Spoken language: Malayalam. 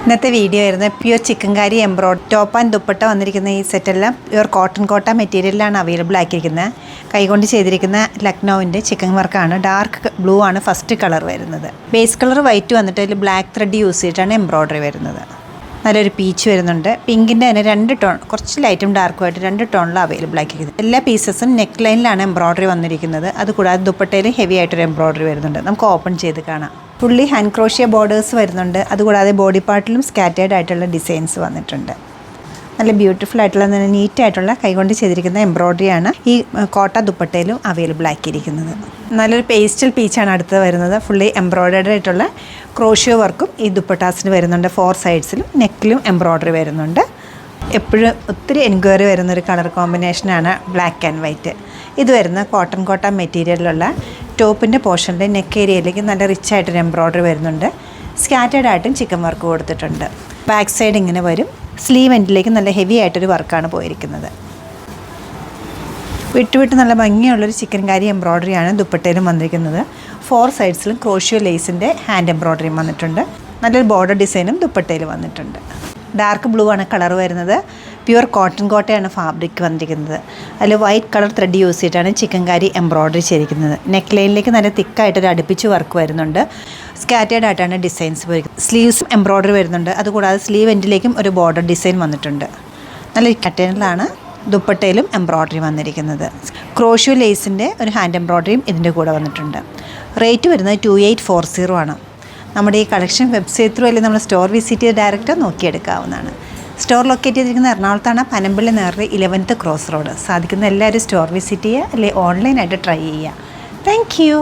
ഇന്നത്തെ വീഡിയോ ആയിരുന്നു pure chikankari embroidered top and dupatta വന്നിരിക്കുന്ന ഈ സെറ്റെല്ലാം പ്യുവർ കോട്ടൺ കോട്ട മെറ്റീരിയലിലാണ് അവൈലബിൾ ആക്കിയിരിക്കുന്നത്. കൈകൊണ്ട് ചെയ്തിരിക്കുന്ന ലക്നൗവിൻ്റെ ചിക്കൻ വർക്കാണ്. ഡാർക്ക് ബ്ലൂ ആണ് ഫസ്റ്റ് കളർ വരുന്നത്. ബേസ് കളർ വൈറ്റ് വന്നിട്ട് അതിൽ ബ്ലാക്ക് ത്രെഡ് യൂസ് ചെയ്തിട്ടാണ് എംബ്രോയ്ഡറി വരുന്നത്. നല്ലൊരു പീച്ച് വരുന്നുണ്ട്. പിങ്കിൻ്റെ തന്നെ 2 ടോൺ, കുറച്ച് ലൈറ്റും ഡാർക്കുമായിട്ട് 2 ടോണിൽ അവൈലബിൾ ആക്കിയിരിക്കുന്നത്. എല്ലാ പീസസും നെക്ക് ലൈനിലാണ് എംബ്രോയ്ഡറി വന്നിരിക്കുന്നത്. അതുകൂടാതെ ദുപ്പട്ടയിൽ ഹെവി ആയിട്ടൊരു എംബ്രോയ്ഡറി വരുന്നുണ്ട്. നമുക്ക് ഓപ്പൺ ചെയ്ത് കാണാം. ഫുള്ളി ഹാൻഡ് ക്രോഷ്യ ബോർഡേഴ്സ് വരുന്നുണ്ട്. അതുകൂടാതെ ബോഡി പാർട്ടിലും സ്കാറ്റേർഡ് ആയിട്ടുള്ള ഡിസൈൻസ് വന്നിട്ടുണ്ട്. നല്ല ബ്യൂട്ടിഫുൾ ആയിട്ടുള്ള നല്ല നീറ്റായിട്ടുള്ള കൈകൊണ്ട് ചെയ്തിരിക്കുന്ന എംബ്രോയ്ഡറിയാണ് ഈ കോട്ട ദുപ്പട്ടയിലും അവൈലബിൾ ആക്കിയിരിക്കുന്നത്. നല്ലൊരു പേസ്റ്റൽ പീച്ചാണ് അടുത്ത് വരുന്നത്. ഫുള്ളി എംബ്രോയ്ഡറി ആയിട്ടുള്ള ക്രോഷ്യോ വർക്കും ഈ ദുപ്പട്ടാസിന് വരുന്നുണ്ട്. 4 സൈഡ്സിലും നെക്കിലും എംബ്രോയ്ഡറി വരുന്നുണ്ട്. എപ്പോഴും ഒത്തിരി എൻക്വയറി വരുന്നൊരു കളർ കോമ്പിനേഷനാണ് ബ്ലാക്ക് ആൻഡ് വൈറ്റ്. ഇത് വരുന്ന കോട്ടൺ കോട്ട മെറ്റീരിയലിലുള്ള ടോപ്പിൻ്റെ പോർഷനിൽ നെക്ക് ഏരിയയിലേക്ക് നല്ല റിച്ച് ആയിട്ടൊരു എംബ്രോയ്ഡറി വരുന്നുണ്ട്. സ്കാറ്റേർഡ് ആയിട്ടും ചിക്കൻ വർക്ക് കൊടുത്തിട്ടുണ്ട്. ബാക്ക് സൈഡ് ഇങ്ങനെ വരും. സ്ലീവ് എൻഡിലേക്ക് നല്ല ഹെവി ആയിട്ടൊരു വർക്കാണ് പോയിരിക്കുന്നത്. വിട്ടുവിട്ട് നല്ല ഭംഗിയുള്ളൊരു ചിക്കൻ കാരി എംബ്രോയ്ഡറിയാണ് ദുപ്പട്ടയിലും വന്നിരിക്കുന്നത്. 4 സൈഡ്സിലും ക്രോഷ്യോ ലേസിൻ്റെ ഹാൻഡ് എംബ്രോയ്ഡറിയും വന്നിട്ടുണ്ട്. നല്ലൊരു ബോർഡർ ഡിസൈനും ദുപ്പട്ടയിൽ വന്നിട്ടുണ്ട്. ഡാർക്ക് ബ്ലൂ ആണ് കളർ വരുന്നത്. പ്യുവർ കോട്ടൺ കോട്ടയാണ് ഫാബ്രിക് വന്നിരിക്കുന്നത്. അതിൽ വൈറ്റ് കളർ ത്രെഡ് യൂസ് ചെയ്തിട്ടാണ് ചിക്കൻ കാരി എംബ്രോയ്ഡറി ചെയ്തിരിക്കുന്നത്. നെക്ക് ലൈനിലേക്ക് നല്ല തിക്കായിട്ടൊരു അടുപ്പിച്ച് വർക്ക് വരുന്നുണ്ട്. സ്കാറ്റേർഡ് ആയിട്ടാണ് ഡിസൈൻസ് പോയിരിക്കുന്നത്. സ്ലീവ്സും എംബ്രോയ്ഡറി വരുന്നുണ്ട്. അതുകൂടാതെ സ്ലീവ് എൻഡിലേക്കും ഒരു ബോർഡർ ഡിസൈൻ വന്നിട്ടുണ്ട്. നല്ല പാറ്റേണിലാണ് ദുപ്പട്ടയിലും എംബ്രോയ്ഡറി വന്നിരിക്കുന്നത്. ക്രോഷ്യോ ലേസിൻ്റെ ഒരു ഹാൻഡ് എംബ്രോയ്ഡറിയും ഇതിൻ്റെ കൂടെ വന്നിട്ടുണ്ട്. റേറ്റ് വരുന്നത് 2840 ആണ്. നമ്മുടെ ഈ കളക്ഷൻ വെബ്സൈറ്റ് ത്രൂ അല്ലെങ്കിൽ നമ്മൾ സ്റ്റോർ വിസിറ്റ് ചെയ്ത് ഡയറക്റ്റ് നോക്കിയെടുക്കാവുന്നതാണ്. സ്റ്റോർ ലൊക്കേറ്റ് ചെയ്തിരിക്കുന്ന എറണാകുളത്താണ്. പനമ്പള്ളി നേറി 11th ക്രോസ് റോഡ്. സാധിക്കുന്ന എല്ലാവരും സ്റ്റോർ വിസിറ്റ് ചെയ്യുക അല്ലെങ്കിൽ ഓൺലൈനായിട്ട് ട്രൈ ചെയ്യുക. Thank U.